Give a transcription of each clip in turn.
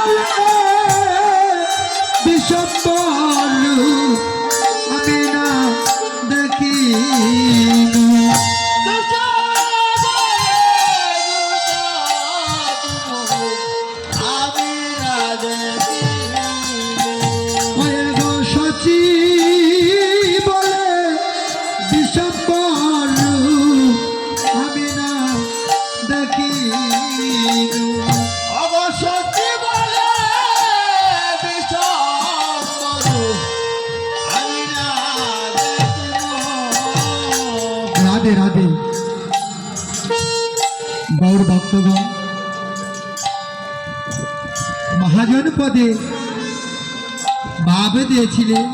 বলে বিশ্বম্বর রূপ আমি না দেখি সচি বলে বিশ্বম্বর রূপ আমি না দেখি অবসতি বলে আমি না রাধে রাধে গৌর ভক্তগণ মহাজন পদে ভাবে দিয়েছিলেন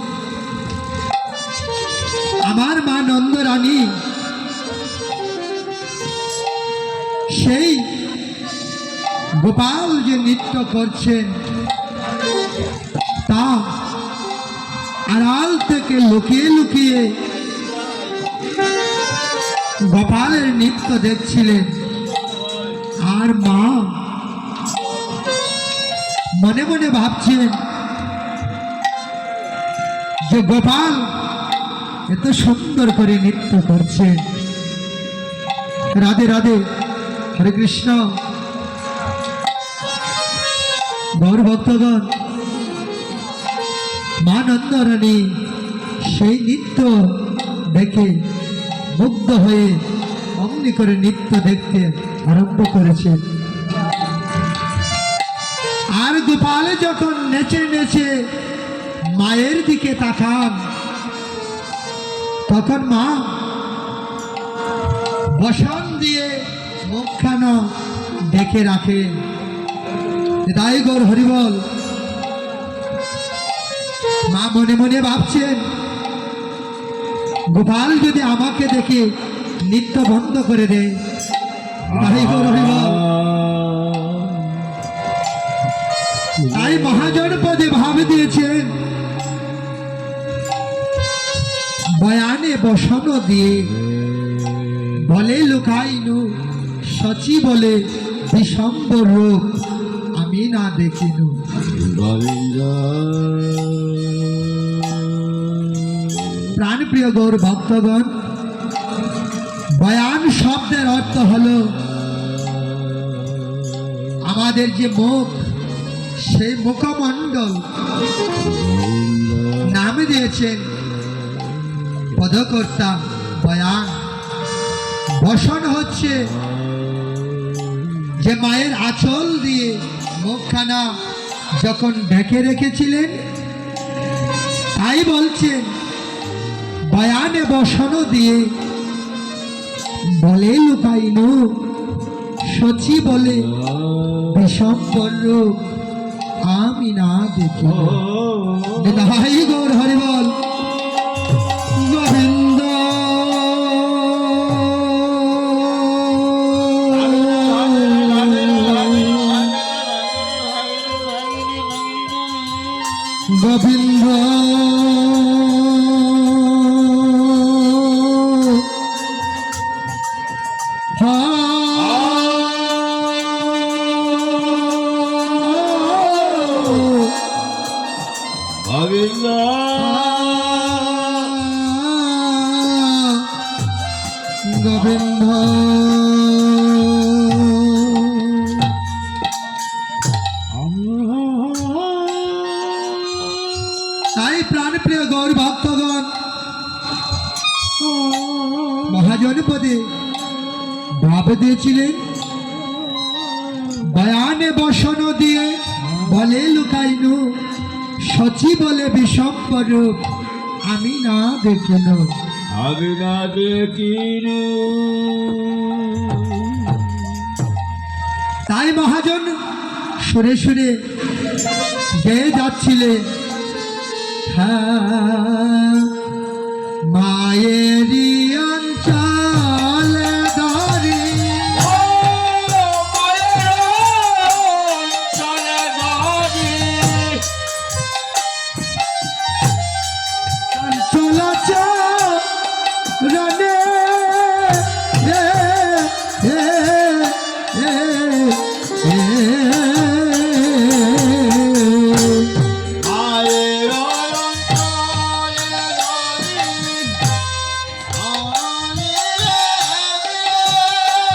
আমার মা নন্দ রানী সেই গোপাল যে নৃত্য করছেন তা আড়াল থেকে লুকিয়ে লুকিয়ে গোপালের নৃত্য দেখছিলেন আর মা মনে মনে ভাবছেন যে গোপাল এত সুন্দর করে নৃত্য করছে। রাধে রাধে হরে কৃষ্ণ গৌর ভক্তগণ মা নন্দরানী সেই নৃত্য দেখে মুগ্ধ হয়ে অমনি করে নৃত্য দেখতে আরম্ভ করেছে। আর গোপাল যখন নেচে নেচে মায়ের দিকে তাকান তখন মা বসন দিয়ে মুখখানা দেখে রাখে। তাই গৌর হরিবল মা মনে মনে ভাবছেন গোপাল যদি আমাকে দেখে নৃত্য বন্ধ করে দেয়। তাই গৌর হরিবল তাই মহাজন পদে ভাবে দিয়েছেন বয়ানে বসন দিয়ে বলে লুকাইনু সচি বলে বিশ্বম্বর রূপ আমি না দেখিনু। প্রাণপ্রিয় গৌর ভক্তগণ বয়ান শব্দের অর্থ হলো আমাদের যে মুখ সেই মুখমণ্ডল নামে দিয়েছেন পদকর্তা বয়ান। বসন হচ্ছে যে মায়ের আঁচল দিয়ে মুখখানা যখন ঢেকে রেখেছিলেন তাই বলছেন বয়ানে বসন দিয়ে বলে লুকাইনু সচি বলে বিশ্বম্বর রূপ আমি না দেখি। তাই গৌর হরিবল গোবিন্দ গোবিন্দ গোবিন্দ তাই প্রাণপ্রিয় গৌর ভক্তগণ মহাজন পদে ভাবে দিয়েছিলেন বয়ানে বসন দিয়ে বলে লুকাইনু সচি বলে বিশ্বম্বর রূপ আমি না দেখিনু। আমি না দেখিনু। তাই মহাজন সুরে সুরে গেয়ে যাচ্ছিলেন হ্যাঁ মায়েরি